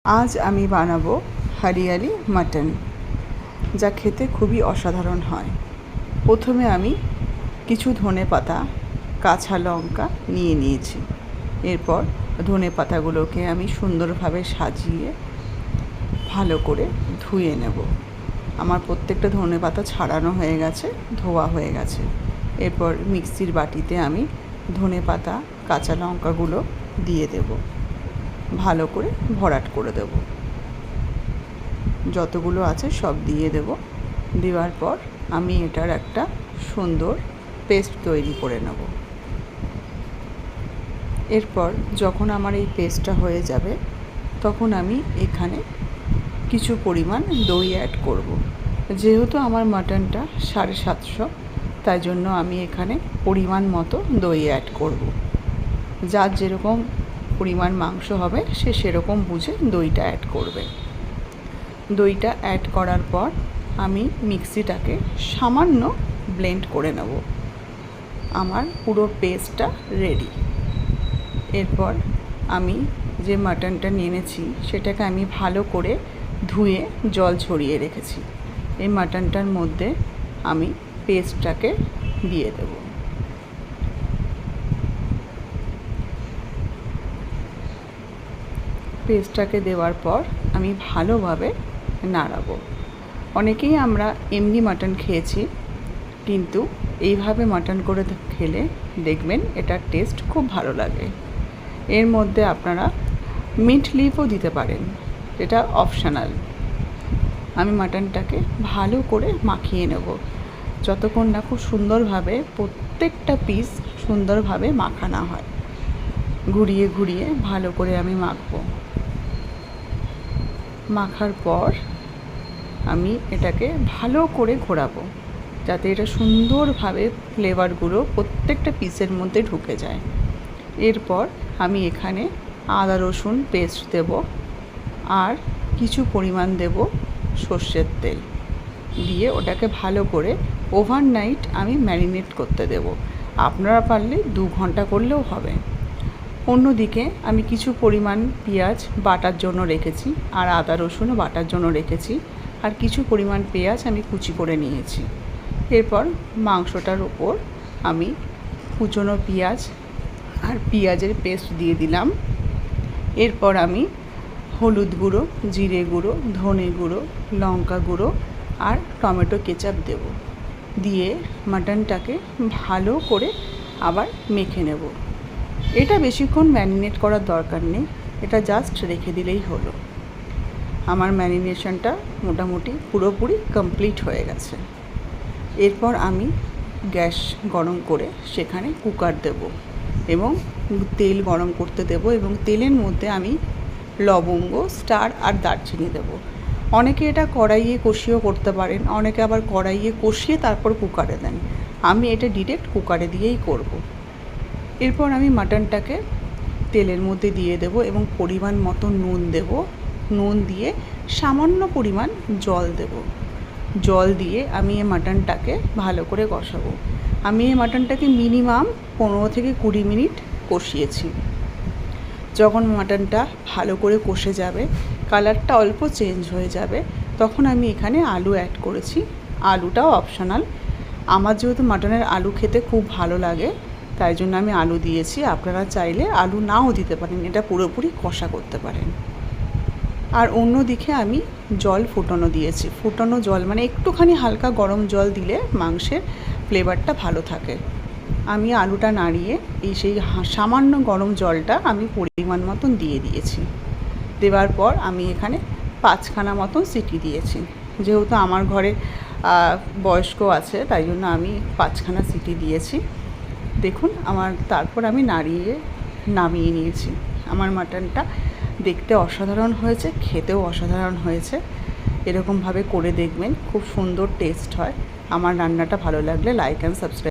আজ আমি বানাবো হরিয়ালি মাটন, যা খেতে খুবই অসাধারণ হয়। প্রথমে আমি কিছু ধনেপাতা, কাঁচা লঙ্কা নিয়ে নিয়েছি। এরপর ধনেপাতাগুলোকে আমি সুন্দরভাবে সাজিয়ে ভালো করে ধুয়ে নেব। আমার প্রত্যেকটা ধনেপাতা ছাড়ানো হয়ে গেছে, ধোয়া হয়ে গেছে। এরপর মিক্সির বাটিতে আমি ধনেপাতা, কাঁচা লঙ্কাগুলো দিয়ে দেব, ভালো করে ভরাট করে দেব। যতগুলো আছে সব দিয়ে দেব। দেওয়ার পর আমি এটার একটা সুন্দর পেস্ট তৈরি করে নেব। এরপর যখন আমার এই পেস্টটা হয়ে যাবে, তখন আমি এখানে কিছু পরিমাণ দই অ্যাড করব। যেহেতু আমার মাটনটা 750, তাই জন্য আমি এখানে পরিমাণ মতো দই অ্যাড করব। যার যেরকম পরিমাণ মাংস হবে সে সেরকম বুঝে দইটা অ্যাড করবে। দইটা অ্যাড করার পর আমি মিক্সিটাকে সামান্য ব্লেন্ড করে নেব। আমার পুরো পেস্টটা রেডি। এরপর আমি যে মাটনটা নিয়েছি সেটাকে আমি ভালো করে ধুয়ে জল ছড়িয়ে রেখেছি। এই মাটনটার মধ্যে আমি পেস্টটাকে দিয়ে দেব। পেস্টটাকে দেওয়ার পর আমি ভালোভাবে নাড়াবো। অনেকেই আমরা এমনি মাটন খেয়েছি, কিন্তু এইভাবে মাটন করে খেলে দেখবেন এটার টেস্ট খুব ভালো লাগে। এর মধ্যে আপনারা মিন্ট লিভও দিতে পারেন, এটা অপশনাল। আমি মাটনটাকে ভালো করে মাখিয়ে নেব, যতক্ষণ না খুব সুন্দরভাবে প্রত্যেকটা পিস সুন্দরভাবে মাখানো হয়। ঘুরিয়ে ঘুরিয়ে ভালো করে আমি মাখবো। মাখার পর আমি এটাকে ভালো করে ঘোরাবো, যাতে এটা সুন্দরভাবে ফ্লেভারগুলো প্রত্যেকটা পিসের মধ্যে ঢুকে যায়। এরপর আমি এখানে আদা রসুন পেস্ট দেব, আর কিছু পরিমাণ দেব সর্ষের তেল দিয়ে ওটাকে ভালো করে ওভারনাইট আমি ম্যারিনেট করতে দেব। আপনারা পারলে 2 ঘন্টা করলেও হবে। অন্যদিকে আমি কিছু পরিমাণ পেঁয়াজ বাটার জন্য রেখেছি, আর আদা রসুনও বাটার জন্য রেখেছি, আর কিছু পরিমাণ পেঁয়াজ আমি কুচি করে নিয়েছি। এরপর মাংসটার ওপর আমি কুচনো পেঁয়াজ আর পেঁয়াজের পেস্ট দিয়ে দিলাম। এরপর আমি হলুদ গুঁড়ো, জিরে গুঁড়ো, ধনে গুঁড়ো, লঙ্কা গুঁড়ো আর টমেটো কেচাপ দেব। দিয়ে মাটনটাকে ভালো করে আবার মেখে নেব। এটা বেশিক্ষণ ম্যারিনেট করার দরকার নেই, এটা জাস্ট রেখে দিলেই হলো। আমার ম্যারিনেশনটা মোটামুটি পুরোপুরি কমপ্লিট হয়ে গেছে। এরপর আমি গ্যাস গরম করে সেখানে কুকার দেব এবং তেল গরম করতে দেব, এবং তেলের মধ্যে আমি লবঙ্গ, স্টার আর দারচিনি দেব। অনেকে এটা কড়াইয়ে কষিয়েও করতে পারেন, অনেকে আবার কড়াইয়ে কষিয়ে তারপর কুকারে দেন। আমি এটা ডিরেক্ট কুকারে দিয়েই করব। এরপর আমি মাটনটাকে তেলের মধ্যে দিয়ে দেব এবং পরিমাণ মতো নুন দেব। নুন দিয়ে সামান্য পরিমাণ জল দেব। জল দিয়ে আমি এই মাটনটাকে ভালো করে কষাবো। আমি এই মাটনটাকে মিনিমাম 15 থেকে 20 মিনিট কষিয়েছি। যখন মাটনটা ভালো করে কষে যাবে, কালারটা অল্প চেঞ্জ হয়ে যাবে, তখন আমি এখানে আলু অ্যাড করেছি। আলুটাও অপশনাল। আমার যেহেতু মাটনের আলু খেতে খুব ভালো লাগে, তাই জন্য আমি আলু দিয়েছি। আপনারা চাইলে আলু নাও দিতে পারেন, এটা পুরোপুরি কষা করতে পারেন। আর অন্যদিকে আমি জল ফুটানো দিয়েছি। ফুটানো জল মানে একটুখানি হালকা গরম জল দিলে মাংসের ফ্লেভারটা ভালো থাকে। আমি আলুটা নাড়িয়ে সেই সামান্য গরম জলটা আমি পরিমাণ মতন দিয়ে দিয়েছি। দেওয়ার পর আমি এখানে 5খানা মতন সিটি দিয়েছি। যেহেতু আমার ঘরে বয়স্ক আছে, তাই জন্য আমি 5খানা সিটি দিয়েছি। দেখুন তারপর আমি নামিয়ে নিয়েছি। আমার মাটনটা দেখতে অসাধারণ হয়েছে, খেতেও অসাধারণ হয়েছে। এরকমভাবে করে দেখবেন, খুব সুন্দর টেস্ট হয়। আমার রান্নাটা ভালো লাগলে লাইক অ্যান্ড সাবস্ক্রাইব।